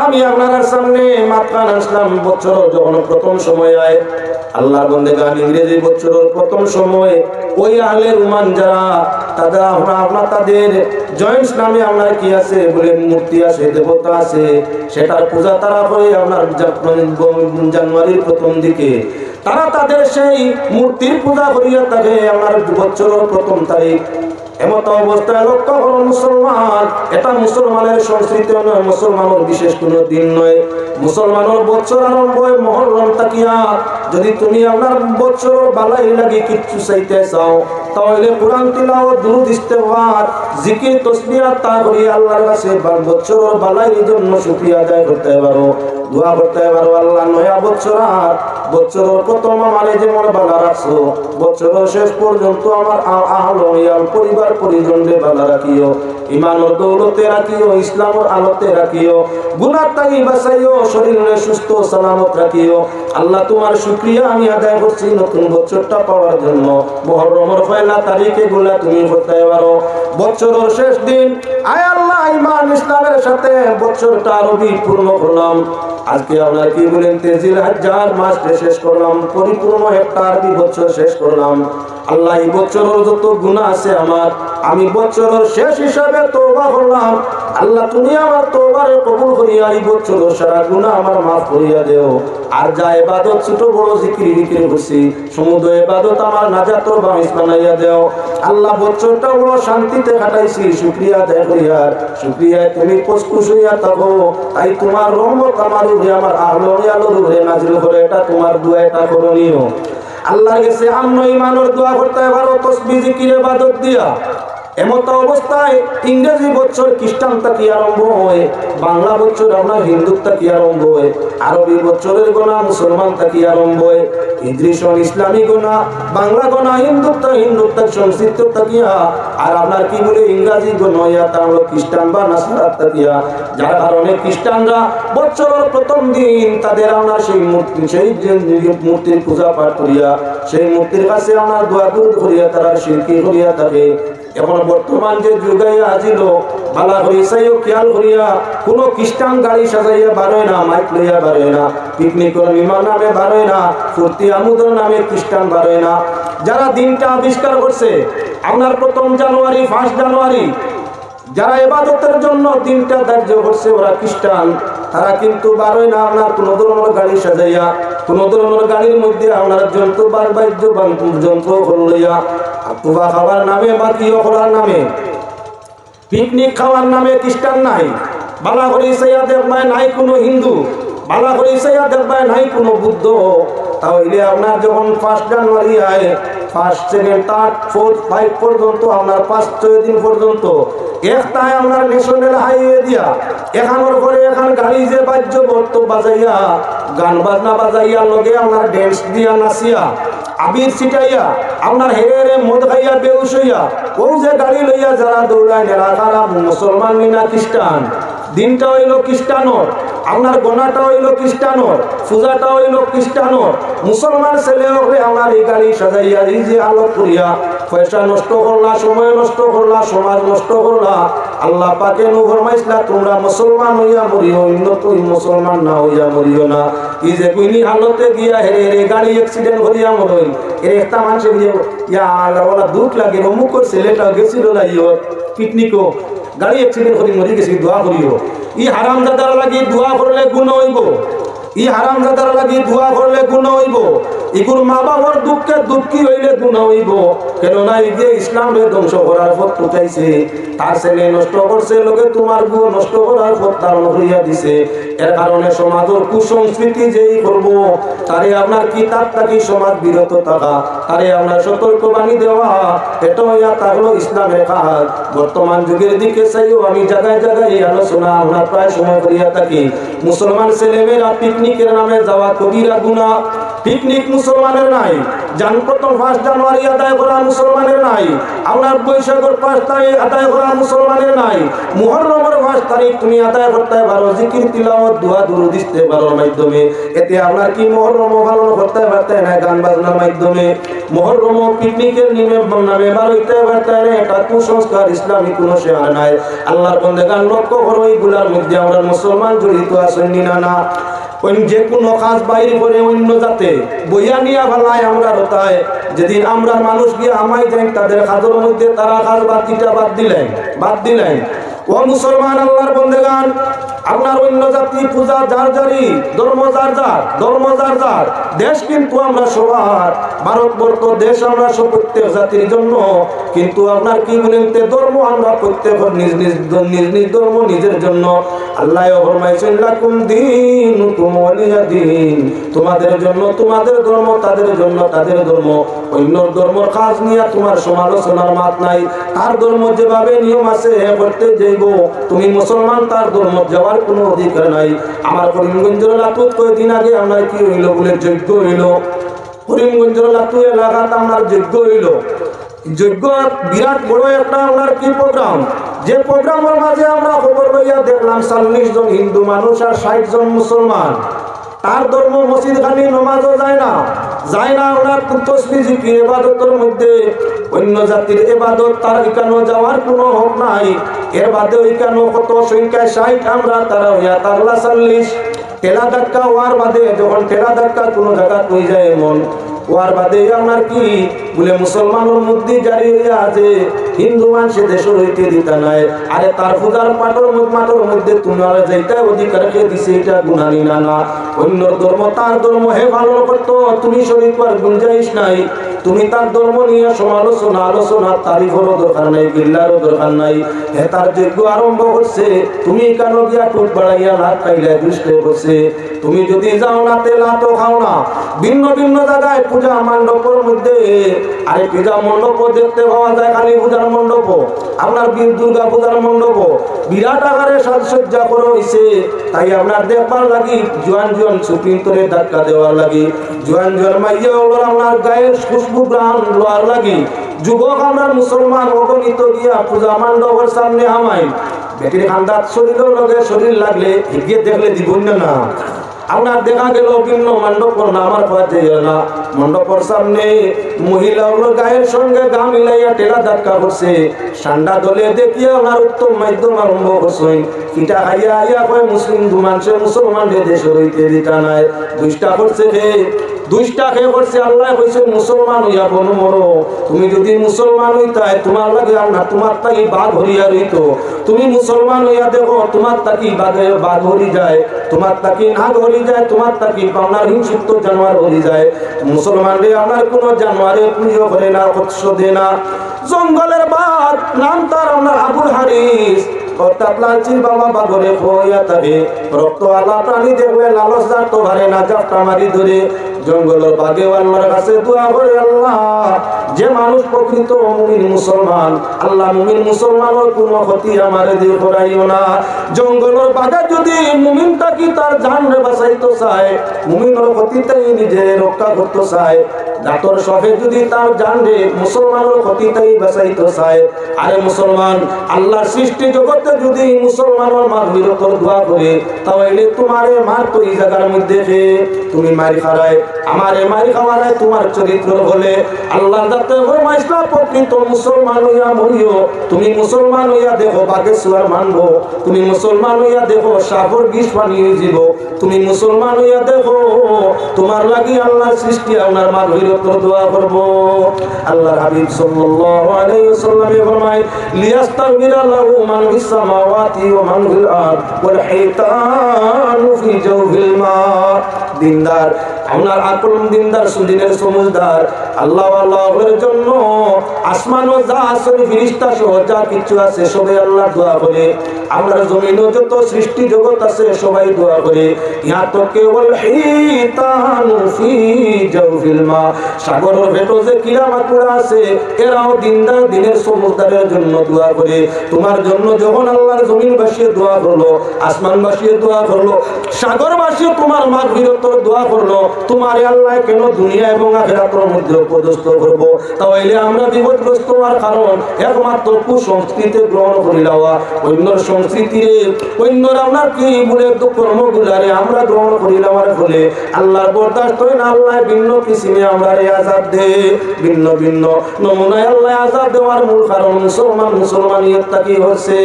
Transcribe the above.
আমি আপনার সামনে মাত্রান আসলাম বছর যখন প্রথম সময় হয় আল্লাহর বন্দেগান ইংরেজি বছর প্রথম সময় ওই আহলে রুমান যারা তাদের আপনার তাদের জয়েন্টস নামে আপনার কি আছে বলে মূর্তি আছে দেবতা আছে সেটার পূজা তারা করে আপনার জানুয়ারির প্রথম দিকে তারা তাদের সেই মূর্তির পূজা করিয়া থাকে আপনার বছর প্রথম তারিখ। এমত অবস্থায় লক্ষ্য করো মুসলমান, এটা মুসলমানের সংস্কৃতি নয়, মুসলমানের বিশেষ কোনো দিন নয়। মুসলমানের বছর আরম্ভ হয় মহররম তাকিয়া। যদি তুমি আপনার বছর বালাই লাগি কিচ্ছু চাইতে চাও তাহলে কোরআন তিলাওয়াত দুরূদ ইস্তেগফার জিকির তাসবিহ তা করি আল্লাহর কাছে বছর বালাইর জন্য শুকরিয়া আদায় করতে পারো, দোয়া করতে পারো। আল্লাহ নয়া বছর আর বছরের প্রথম আমার যেমন বালা রাখছো বছরের শেষ পর্যন্ত আমার আহল পরিবার পরিজনকে বালা রাখিও, ইমানের দৌলতে রাখিও, ইসলামের আলোতে রাখিও, গুনাহ থেকে বাঁচাইও, শরীরে সুস্থ সালামত রাখিও। আল্লাহ তোমার শুকরিয়া আমি আদায় করছি নতুন বছরটা পাওয়ার জন্য। মুহররমের পয়লা তারিখে গুলা তুমি করতে পারো বছরের শেষ দিন। আয় আল্লাহ ইমান ইসলামের সাথে বছরটা আরবি পূর্ণ করলাম। আজকে আমরা কি বলেন তেজিল হাজার মাস শেষ করলাম, পরিপূর্ণ একটা আরবি বছর শেষ করলাম। আল্লাহ এই বছরের যত গুনাহ আছে আমার আমি বছরের শেষ হিসাবে তওবা করলাম। আল্লাহ তুমি আমার তওবারে কবুল করিয়া এই বছরের সারা গুনাহ আমার মাফ করিয়া দেও। আর যা ইবাদত ছোট বড় জিকির বিক্রি করছি সমুদ্র ইবাদত আমার নাজাতর বামিস বানাইয়া দেও। আল্লাহ বছরটা বড় শান্তিতে কাটাইছি, শুকরিয়া আদায় করিয়া শুকরিয়া তুমি খুশ হইয়া থাকো। তাই তোমার রহমত আমার উপরে আমার আহলর উপরে নাজিল করে, এটা তোমার দোয়া, এটা করণীয়। আল্লাহর কাছে আমন ঈমানের দোয়া করতে পারো তাসবিহ জিকির ইবাদত দিয়া। এমত অবস্থায় ইংরেজি বছর খ্রিস্টান থেকে আরম্ভ হয়, বাংলা বছর আপনার হিন্দু থেকে আরম্ভ হয়, আরবি বছরের গোনা মুসলমান থেকে আরম্ভ হয়, ইদ্রিসন ইসলামী গোনা, বাংলা গোনা হিন্দুত্ব সংস্কৃত থাকিয়া, আর আপনার কি বলে ইংরাজি গোনা তা হলো খ্রিস্টান বা নাসারা থাকিয়া। যার কারণে খ্রিস্টানরা বছরের প্রথম দিন তাদের আপনার সেই মূর্তির পূজা পাঠ করিয়া সেই মূর্তির কাছে আপনার দোয়া দুরূদ করিয়া তারা শিরকি করিয়া থাকে। এখন বর্তমান যে যুগে আজিল বালা হইসাইও খেয়াল করিয়া কোনো খ্রিস্টান গাড়ি সাজাইয়া বারোয় না, মাইক লইয়া বারোয় না, পিকনিকের বিমান নামে বারোয় না, ফুর্তি আমোদের নামে খ্রিস্টান বারোয় না। যারা দিনটা আবিষ্কার করছে আপনার প্রথম জানুয়ারি 1 জানুয়ারি যারা ইবাদতের জন্য দিনটা ধার্য করছে ওরা খ্রিস্টান, তারা কিন্তু বারোয় না আপনার কোনো ধরনের গাড়ি সাজাইয়া কোনো ধরনের গাড়ির মধ্যে আপনার যন্ত্র বাদ্য যন্ত্র লইয়া তুবা খাওয়ার নামে বা কিয় করার নামে পিকনিক খাওয়ার নামে খ্রিস্টান নাই। বালা করে ইসাইয়া দেখবায় নাই কোনো হিন্দু, বালা করে ইসাইয়া দেখবায় নাই কোনো বুদ্ধ। তাহলে আপনার যখন 1 জানুয়ারি আয় 1, 2, 3, 4, 5 পর্যন্ত আপনার 5-6 দিন পর্যন্ত একটাই আপনার ন্যাশনাল হাইওয়ে দিয়া এখানোর পরে এখান গাড়ি যে বাদ্য বর্ত বাজাইয়া গান বাজনা বাজাইয়া লগে আপনার ড্যান্স দিয়া নাচিয়া আবির ছিটাইয়া আপনার হেরে মদ খাইয়া বেউস হইয়া ও যে গাড়ি লইয়া যারা দৌড়ায় নেরা তারা মুসলমান না খ্রিস্টান। দিনটা হইল খ্রিস্টানর, আপনার গোনাটা হইল খ্রিস্টানর, পূজাটা হইল খ্রিস্টানর। মুসলমান ছেলে হলে আমার এই গাড়ি সাজাইয়া এই যে আলোক করিয়া পয়সা নষ্ট করলা, সময় নষ্ট করলা, সমাজ নষ্ট করলা। আল্লাহ পাকে নু ফরমাইছিলা তোমরা মুসলমান হইয়া মরিও, অন্য তুই মুসলমান না হইয়া মরিও না। এই যে কুইনি হালতে গিয়া হেরে গাড়ি অ্যাক্সিডেন্ট করিয়া মরই এর একটা মানুষের ইয়া আল্লাহ দুঃখ লাগে। অমুক ছেলেটা গেছিল না ইয়র পিকনিকও গাড়ি অ্যাক্সিডেন্ট করে মরি গেছি, দোয়া করিও। ই হারামজাদার লাগি দোয়া করলে গুণ হইব, ই হারামজাদার লাগি দোয়া করলে গুণ হইব। ইগুর মা বাবার দুঃখে দুঃখী হইলে গুণ হইব। কেননা এই যে ইসলামে ধ্বংস করার পথ টুকাইছে, তার ছেলে নষ্ট করছে লোকে তোমার গুণ নষ্ট করার পথ ধারণ করিয়া দিছে। এর কারণে সমাজের কুসংস্কৃতি যেই করব তারে আপনার কিতাব থাকি সমাজ বিরত থাকা, তারে আপনার সতর্কবাণী দেওয়া, এটা হইয়া তা হলো ইসলামের কাজ। বর্তমান যুগের দিকে চাইও আমি জায়গায় জায়গায় এই আলোচনা আমরা প্রায় সময় করিয়া থাকি। মুসলমান ছেলেমেয়েরা পিকনিকের নামে যাওয়া কবিরা গুনাহ। পিকনিক মুসলমানের নাই, প্রথম 1 জানুয়ারি আদায় করা মুসলমানের নাই, আপনার বৈশাখের 5 তারিখ আদায় করা মুসলমানের নাই, মুহররমের 5 তারিখ তুমি আদায় করতে পারো জিকির তিলাওয়াত দোয়া দুরূদ ইস্তেগফারের মাধ্যমে, এতে আপনার কি মুহররম পালন করতে পারতেন না গান বাজনার মাধ্যমে, মুহররম পিকনিকের নামে বার হইতে পারতেন, এটা কুসংস্কার ইসলামী কোনো শেয়ার নাই। আল্লাহর বান্দাগান লক্ষ্য করো এইগুলার মধ্যে আমরা মুসলমান জড়িত আছেন না। যে কোনো কাজ বাইরে করে অন্য জাতে বইয়া নিয়া ফেলায় আমরা রতায়, যেদিন আমরা মানুষ গিয়ে আমায় যাই তাদের কাজের মধ্যে তারা কাজ বাদ দিলেন। ও মুসলমান আল্লাহর বান্দাগান, আপনার অন্য জাতি পূজা যার যারই, ধর্ম যার যার, দেশ কিন্তু আমরা সবার, ভারতবর্ষ দেশ আমরা সব প্রত্যেক জাতির জন্য, কিন্তু আপনার কি বলেন ধর্ম আমরা প্রত্যেক নিজ নিজ ধর্ম নিজের জন্য। আল্লাহ ফরমাইছেন লাকুম দীনুকুম ওয়ালিয়া দীন, তোমাদের জন্য তোমাদের ধর্ম, তাদের জন্য তাদের ধর্ম। অন্য ধর্মের কাজ নিয়ে তোমার সমালোচনার মাত নাই, তার ধর্ম যেভাবে নিয়ম আছে করতে যাইব, তুমি মুসলমান তার ধর্ম যাওয়ার কোনো অধিকার নাই। আমার করিমগঞ্জের লাতুত কয়েকদিন আগে আমরা কি হইল বলে যজ্ঞ হইল, করিমগঞ্জের লাতু এলাকাত আমার যজ্ঞ হইল। যজ্ঞ বিরাট বড় একটা আপনার কি প্রোগ্রাম, যে প্রোগ্রামের মাঝে আমরা খবর লইয়া দেখলাম 40 জন হিন্দু মানুষ আর 60 জন মুসলমান। তার ধর্ম মসজিদ খানি নমাজও যায় না ওনার তসবিহ জিকির ইবাদতের মধ্যে অন্য জাতির ইবাদত তার এখানে যাওয়ার কোনো হক নাই। এর বাদে ওইখানে কত সংখ্যায় 60 আমরা তারা হইয়া তারলা 40 ঠেলা ধাক্কা হওয়ার বাদে, যখন ঠেলা ধাক্কা কোনো জায়গা হয়ে যায় এমন ওয়ার বাদে আপনার কি বলে মুসলমানের মধ্যে জারি হইয়া আছে হিন্দু মানুষ দেশের হইতে দিতা নাই। আরে তার পূজার মাঠের মধ্যে তোমার যেটা অধিকার খেয়ে দিছে এটা গুনানি না। অন্য ধর্ম তার ধর্ম হে ভালো করতো, তুমি শরীর পার গুঞ্জাইশ নাই। তুমি তার ধর্ম নিয়ে আলোচনা তারিফেরও দরকার নাই, গিল্লারও দরকার নাই। হে তার যজ্ঞ আরম্ভ করছে, তুমি কেন গিয়া টুট বাড়াইয়া লাভ খাইলে দুষ্টে বসে। তুমি যদি যাও না তেলা তো খাও না। ভিন্ন ভিন্ন জায়গায় পূজা মণ্ডপের মধ্যে, আরে পূজা মণ্ডপ দেখতে পাওয়া যায়, কালী পূজার মণ্ডপ, আপনার দুর্গা পূজার মণ্ডপ বিরাট আকারে সাজসজ্জা করা হয়েছে। তাই আপনার দেখবার লাগি জোয়ান ছুটিং করে ধাক্কা দেওয়ার লাগি, জোয়ান মাইয়া আপনার গায়ের খুশবু গ্রাম লোয়ার লাগি, যুবক আমরা মুসলমান অগণিত গিয়া পূজা মণ্ডপের সামনে আমায় বেটির খান্দাত শরীরের লগে শরীর লাগলে এগিয়ে দেখলে দিবন না। আপনার দেখা গেল ভিন্ন মণ্ডপ না, আমার পাওয়া যায় না। মণ্ডপের সামনে মহিলা গায়ের সঙ্গে গা মিলাইয়া টেলা ধাক্কা করছে, ঠান্ডা দলে দেখিয়া আমার উত্তম মাধ্যম আরম্ভ করছেন। কিটা খাইয়া আইয়া কয় মুসলিম মানুষে মুসলমানদের দেশে হইতে দিতা নাই। দুষ্টা করছে দুষ্টা খেয়ে করছে। আল্লাহ কইছে মুসলমান হইয়া বন মরো। তুমি যদি মুসলমান হইতাই তোমার লাগে আর না, তোমার তাকি বাঘ হরিয়া রইতো। তুমি মুসলমান হইয়া দেখো তোমার তাকি বাঘ হরি যায়, তোমার তাকি নাগ হরি যায়, তোমার তাকি পাওনার হিংসুক্ত জানোয়ার হরি যায়। মুসলমান রে আমার কোনো জানোয়ারে পুজো করে না, কচ্ছ দে না। জঙ্গলের বাঘ নাম তার আমার আবুল হারিস, বাবা বাগরে হইয়া থাকে। রক্ত আলা প্রাণী দেখলে লালস যার তো ভারে না, জাপটা মারি ধরে জঙ্গলের বাগে আল্লাহর কাছে দোয়া করে, আল্লাহ যে মানুষ প্রকৃত মুমিন মুসলমান, আল্লাহ মুমিন মুসলমানের কোনো ক্ষতি আমারে দিয়ে করাইও না। জঙ্গলের বাগে যদি মুমিনটা কি তার জানরে বাঁচাইতে চায়, মুমিনের ক্ষতিটাই নিজে রক্ষা করতে চায়, ডাক্তার সবে যদি তার জানরে মুসলমানের ক্ষতিটাই বাঁচাইতে চায়, আরে মুসলমান আল্লাহর সৃষ্টি জগতে যদি মুসলমানের মাগফিরাত দোয়া করে, তাহলে তোমারে মার তো এই জায়গার মধ্যে তুমি মারি খারায়, আমারে মারি খাওয়ারে তোমার চরিত্র বলে আল্লাহ যাতে ফরমাইছে প্রকৃত মুসলমান হইয়া মরিও। তুমি মুসলমান হইয়া দেখো বাগে সুয়ার মানবো, তুমি মুসলমান হইয়া দেখো সাগর বিষ পানি জীব, তুমি মুসলমান হইয়া দেখো তোমার লাগি আল্লাহর সৃষ্টি আপনার মাগফিরাত দোয়া করব। আল্লাহর হাবিব সাল্লাল্লাহু আলাইহি ওয়াসাল্লাম ফরমায় লিয়াস্তাগফিরা লাহু মান ফিস সামাওয়াতি ওয়া মান ফিল আরদ ওয়াল হাইতানু ফি জাওফিল মা। দিনদার আপনার আকল দিনদার সুদিনের সমুজদার আল্লাহ আল্লাহর জন্য আসমান ও যা আছে ফেরেশতা সহ যা কিছু আছে সবাই আল্লাহ দোয়া করে। আমরা জমিনে যত সৃষ্টি জগৎ আছে সবাই দোয়া করে। ইয়া তো কেবল হাইতানু ফি ফিল মা, সাগরের ভেতরে যে কিরা মাকুড়া আছে এরাও দিনদার দিনের সমুদ্রের জন্য দোয়া করে। তোমার জন্য যখন আল্লাহর জমিন বাসিয়ে দোয়া করলো, আসমান বাসিয়ে দোয়া করলো, সাগর বাসিয়ে তোমার মাগফিরাতের দোয়া করলো, তোমার আল্লাহ কেন দুনিয়া এবং আখিরাতের মধ্যে উপদেষ্ট করব? তাহলে আমরা বিপদগ্রস্ত হওয়ার কারণ একমাত্র কুসংস্কৃতি গ্রহণ করি লওয়া, অন্য সংস্কৃতির অন্যরা আমরা কি বলে কর্মগুলারে আমরা গ্রহণ করি লওয়ার ফলে আল্লাহর বরদাস্ত হয় না। আল্লাহ ভিন্ন কিসিমে আমরা আযাব দে, ভিন্ন ভিন্ন নমুনায় আল্লাহ আযাব দেওয়ার মূল কারণ মুসলমানিয়ত কি হচ্ছে।